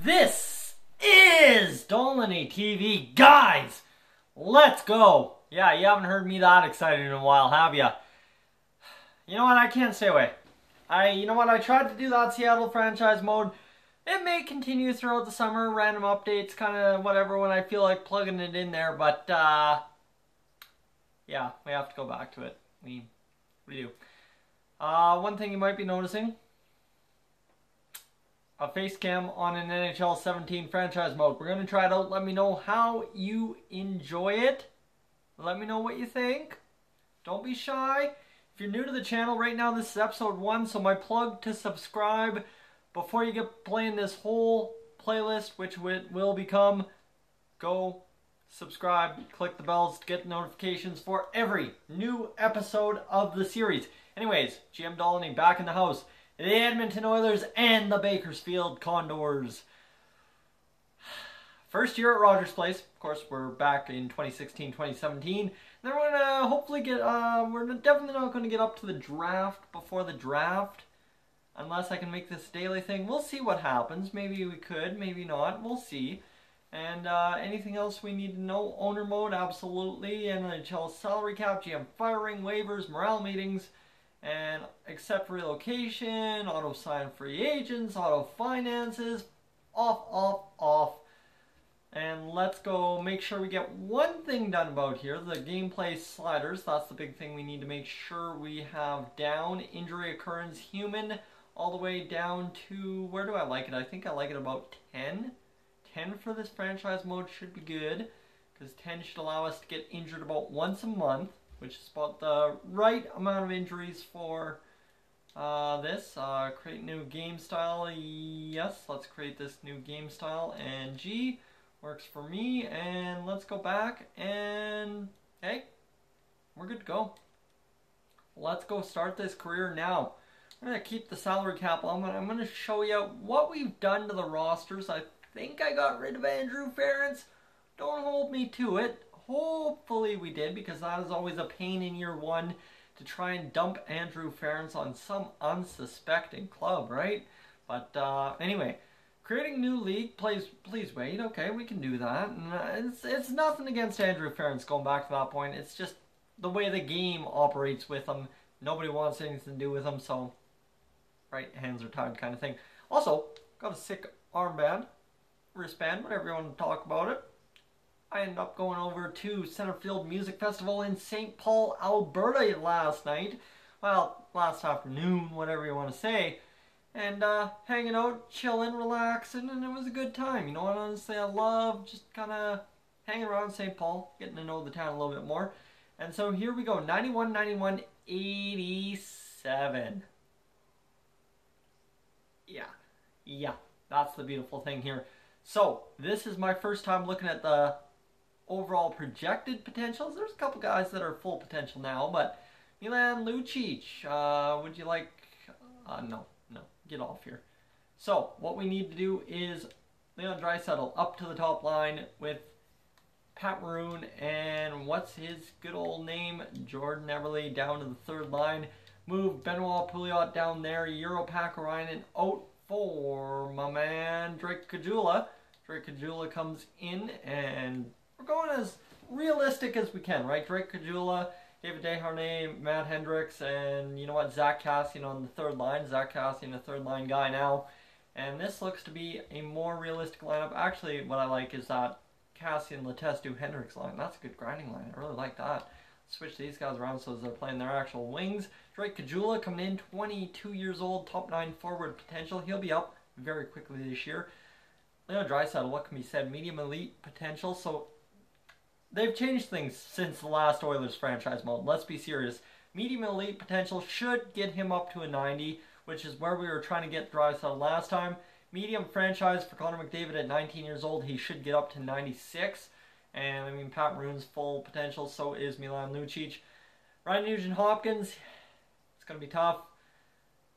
This is Dolynny TV. Guys, let's go. Yeah, you haven't heard me that excited in a while, have you? You know what? I can't stay away. You know what? I tried to do that Seattle franchise mode. It may continue throughout the summer, random updates, kind of whatever, when I feel like plugging it in there. But, yeah, we have to go back to it. We do. One thing you might be noticing. A face cam on an NHL 17 franchise mode. We're going to try it out. Let me know how you enjoy it. Let me know what you think. Don't be shy. If you're new to the channel right now, this is episode 1. So my plug to subscribe before you get playing this whole playlist, which will become, go subscribe, click the bells to get notifications for every new episode of the series. Anyways, GM Dolynny back in the house. The Edmonton Oilers and the Bakersfield Condors. First year at Rogers Place. Of course, we're back in 2016-2017. And then we're going to hopefully get, we're definitely not going to get up to the draft before the draft. Unless I can make this daily thing. We'll see what happens. Maybe we could, maybe not. We'll see. And anything else we need to know? Owner mode, absolutely. NHL salary cap, GM firing, waivers, morale meetings. And accept relocation, auto sign free agents, auto finances, off. And let's go make sure we get one thing done about here, the gameplay sliders. That's the big thing we need to make sure we have down. Injury occurrence human, all the way down to, where do I like it? I think I like it about 10. 10 for this franchise mode should be good, because 10 should allow us to get injured about once a month, which is about the right amount of injuries for this. Create new game style. Yes, let's create this new game style. And G works for me. And let's go back and, hey, we're good to go. Let's go start this career now. I'm going to keep the salary cap on. I'm going to show you what we've done to the rosters. I think I got rid of Andrew Ference. Don't hold me to it. Hopefully we did, because that is always a pain in year 1 to try and dump Andrew Ference on some unsuspecting club, right? But anyway, creating new league, please wait. Okay, we can do that. And it's nothing against Andrew Ference going back to that point. It's just the way the game operates with him. Nobody wants anything to do with him, so right, hands are tied kind of thing. Also, got a sick armband, wristband, whatever you want to talk about it. I ended up going over to Centerfield Music Festival in St. Paul, Alberta last night. Well, last afternoon, whatever you want to say. And hanging out, chilling, relaxing, and it was a good time. You know what, honestly, I love just kind of hanging around St. Paul, getting to know the town a little bit more. And so here we go, 91-91-87. Yeah, that's the beautiful thing here. So, this is my first time looking at the overall projected potentials. There's a couple guys that are full potential now, but Milan Lucic, would you like, no, get off here. So, what we need to do is Leon Draisaitl up to the top line with Pat Maroon and what's his good old name, Jordan Eberle down to the third line. Move Benoit Pouliot down there, Europac Ryan out for my man Drake Cagguila. Drake Cagguila comes in, and we're going as realistic as we can, right? Drake Cagguila, David Desharnais, Matt Hendricks, and you know what, Zach Kassian on the third line. Zach Kassian, a third line guy now. And this looks to be a more realistic lineup. Actually, what I like is that Kassian, Letestu, Hendricks line. That's a good grinding line. I really like that. Switch these guys around so they're playing their actual wings. Drake Cagguila coming in, 22 years old, top 9 forward potential. He'll be up very quickly this year. Leon Draisaitl, what can be said? Medium elite potential. So they've changed things since the last Oilers franchise mode. Let's be serious. Medium elite potential should get him up to a 90, which is where we were trying to get Draisaitl last time. Medium franchise for Connor McDavid at 19 years old. He should get up to 96. And I mean, Pat Maroon's full potential. So is Milan Lucic. Ryan Nugent-Hopkins, it's going to be tough.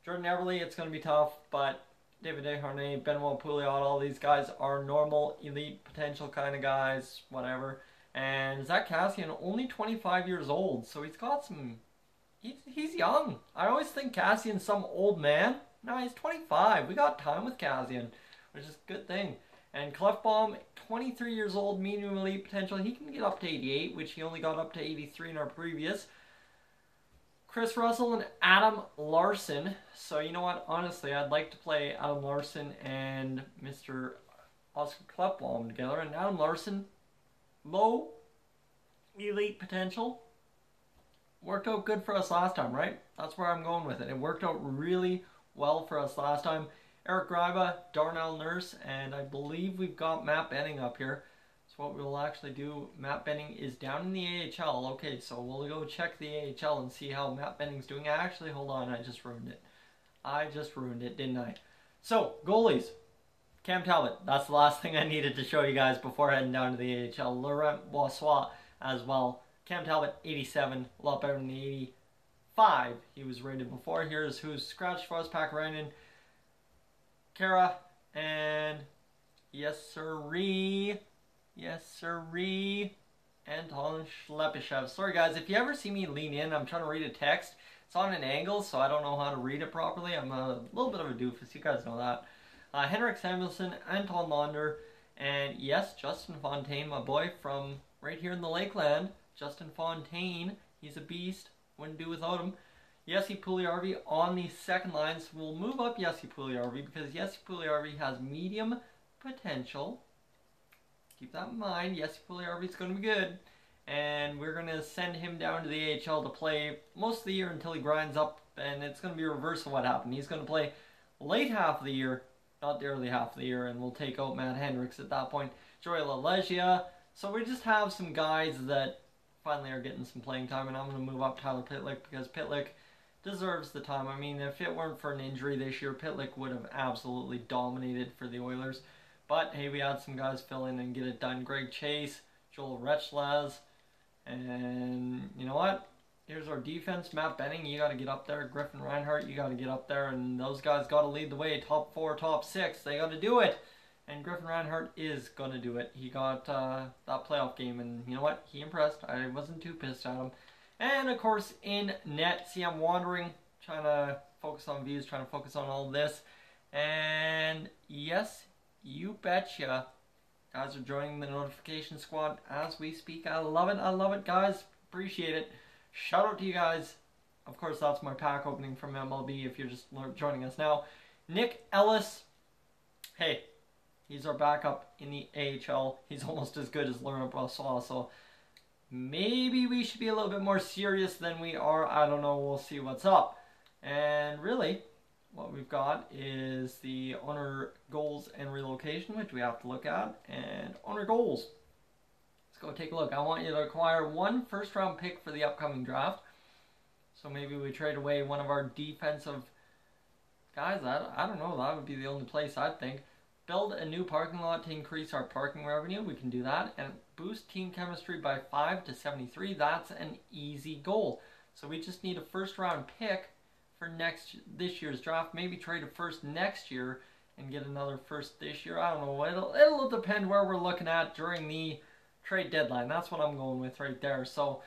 Jordan Eberle, it's going to be tough. But David Desharnais, Benoit Pouliot, all these guys are normal, elite potential kind of guys, whatever. And Zach Kassian, only 25 years old, so he's got some, he's young. I always think Kassian's some old man. No, he's 25. We got time with Kassian. which is a good thing. And Clefbaum, 23 years old, medium elite potential. He can get up to 88, which he only got up to 83 in our previous. Chris Russell and Adam Larson. So you know what? Honestly, I'd like to play Adam Larson and Mr. Oscar Clefbaum together. And Adam Larson, low elite potential. Worked out good for us last time, right? That's where I'm going with it. It worked out really well for us last time. Eric Greiba, Darnell Nurse, and I believe we've got Matt Benning up here. So what we'll actually do, Matt Benning is down in the AHL. Okay, so we'll go check the AHL and see how Matt Benning's doing. Actually, hold on, I just ruined it. I just ruined it, didn't I? So, goalies. Cam Talbot, that's the last thing I needed to show you guys before heading down to the AHL. Laurent Boissois as well. Cam Talbot, 87, a lot better than the 85 he was rated before. Here's who's scratched for us, Pakarainen, Kara, and yes sirree, Anton Shlepyshev. Sorry guys, if you ever see me lean in, I'm trying to read a text. It's on an angle, so I don't know how to read it properly. I'm a little bit of a doofus, you guys know that. Henrik Samuelsson, Anton Launder, and yes, Justin Fontaine, my boy from right here in the Lakeland. Justin Fontaine, he's a beast. Wouldn't do without him. Jesse Puljujärvi on the second line. So we'll move up Jesse Puljujärvi because Jesse Puljujärvi has medium potential. Keep that in mind. Jesse Puljujärvi is going to be good. And we're going to send him down to the AHL to play most of the year until he grinds up. And it's going to be a reverse of what happened. He's going to play late half of the year, not the early half of the year. And we'll take out Matt Hendricks at that point. Joey LaLeggia. So we just have some guys that finally are getting some playing time, and I'm going to move up Tyler Pitlick because Pitlick deserves the time. I mean, if it weren't for an injury this year, Pitlick would have absolutely dominated for the Oilers. But, hey, we had some guys fill in and get it done. Greg Chase, Joel Rechlaz, and you know what? Here's our defense. Matt Benning, you got to get up there. Griffin Reinhart, you got to get up there, and those guys got to lead the way. Top 4, top 6, they got to do it. And Griffin Reinhart is going to do it. He got that playoff game, and you know what? He impressed. I wasn't too pissed at him. And, of course, in net, see, I'm wandering, trying to focus on views, trying to focus on all this. And, yes, you betcha, guys are joining the notification squad as we speak. I love it, guys. Appreciate it. Shout out to you guys. Of course, that's my pack opening from MLB if you're just joining us now. Nick Ellis, hey. He's our backup in the AHL. He's almost as good as Laurent Boissois, so maybe we should be a little bit more serious than we are. I don't know. We'll see what's up. And really, what we've got is the owner goals and relocation, which we have to look at, and owner goals. Let's go take a look. I want you to acquire 1 first-round pick for the upcoming draft. So maybe we trade away one of our defensive guys. I don't know. That would be the only place I'd think. Build a new parking lot to increase our parking revenue. We can do that. And boost team chemistry by 5 to 73. That's an easy goal. So we just need a first-round pick for this year's draft. Maybe trade a first next year and get another first this year. I don't know. It'll depend where we're looking at during the trade deadline. That's what I'm going with right there. So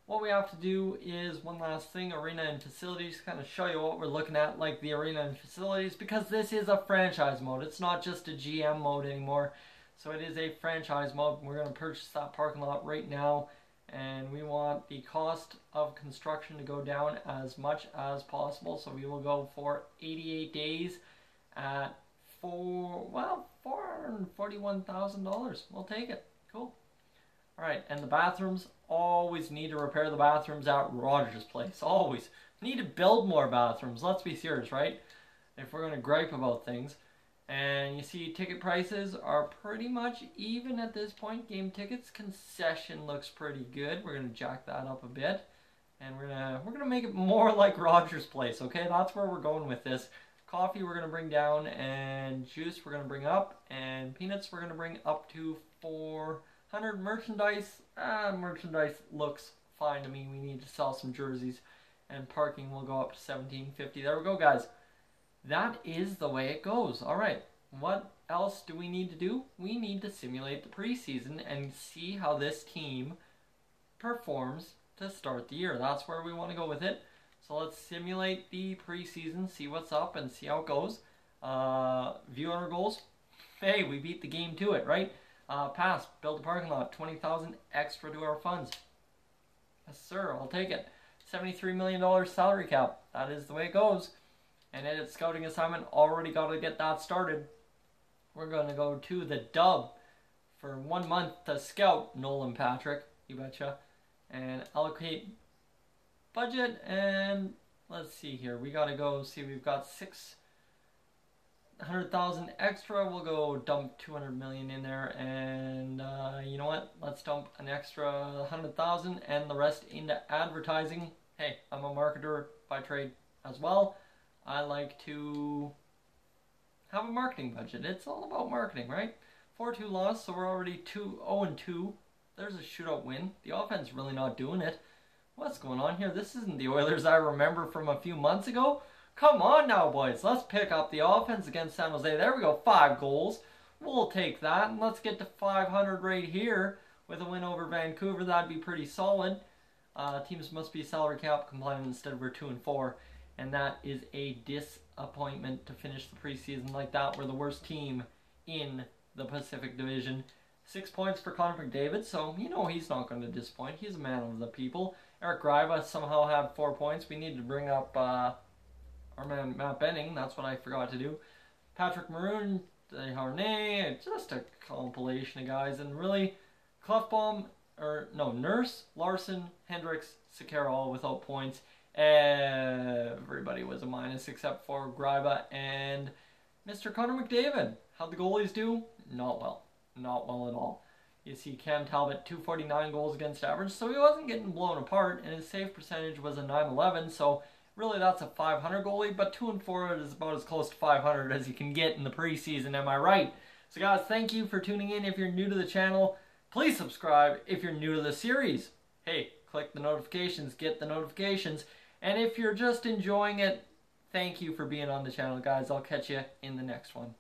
what we have to do is one last thing, arena and facilities, kind of show you what we're looking at, like the arena and facilities, because this is a franchise mode. It's not just a GM mode anymore. So it is a franchise mode. We're going to purchase that parking lot right now, and we want the cost of construction to go down as much as possible. So we will go for 88 days at $441,000. We'll take it. Cool. Alright, and the bathrooms, always need to repair the bathrooms at Rogers Place. Always. Need to build more bathrooms. Let's be serious, right? If we're going to gripe about things. And you see ticket prices are pretty much even at this point. Game tickets, concession looks pretty good. We're going to jack that up a bit. And we're gonna make it more like Rogers Place, okay? That's where we're going with this. Coffee we're going to bring down, and juice we're going to bring up, and peanuts we're going to bring up to 400. Merchandise, merchandise looks fine to me. We need to sell some jerseys, and parking will go up to $17.50. There we go, guys. That is the way it goes. All right, what else do we need to do? We need to simulate the preseason and see how this team performs to start the year. That's where we want to go with it. So let's simulate the preseason, see what's up, and see how it goes. View owner goals. Hey, we beat the game to it, right? Pass, build a parking lot, 20,000 extra to our funds. Yes, sir, I'll take it. $73 million salary cap. That is the way it goes. And edit scouting assignment, already got to get that started. We're going to go to the Dub for 1 month to scout Nolan Patrick, you betcha. And allocate budget, and let's see here. We got to go see, we've got 600,000 extra. We'll go dump 200 million in there, and you know what? Let's dump an extra 100,000 and the rest into advertising. Hey, I'm a marketer by trade as well. I like to have a marketing budget. It's all about marketing, right? 4-2 loss, so we're already 0-2. There's a shootout win. The offense really not doing it. What's going on here? This isn't the Oilers I remember from a few months ago. Come on now, boys. Let's pick up the offense against San Jose. There we go. 5 goals. We'll take that. And let's get to 500 right here with a win over Vancouver. That'd be pretty solid. Teams must be salary cap compliant. Instead we're 2-4. And that is a disappointment to finish the preseason like that. We're the worst team in the Pacific Division. 6 points for Connor McDavid, so you know he's not going to disappoint. He's a man of the people. Eric Greiva somehow had 4 points. We need to bring up our man Matt Benning. That's what I forgot to do. Patrick Maroon, Desharnais, just a compilation of guys. And really, Nurse, Larson, Hendricks, Sekera all without points. Everybody was a minus except for Greiva and Mr. Connor McDavid. How'd the goalies do? Not well. Not well at all. You see Cam Talbot, 249 goals against average, so he wasn't getting blown apart, and his save percentage was a 911, so really that's a 500 goalie, but 2-4 is about as close to 500 as you can get in the preseason, am I right? So guys, thank you for tuning in. If you're new to the channel, please subscribe. If you're new to the series, hey, click the notifications, get the notifications, and if you're just enjoying it, thank you for being on the channel, guys. I'll catch you in the next one.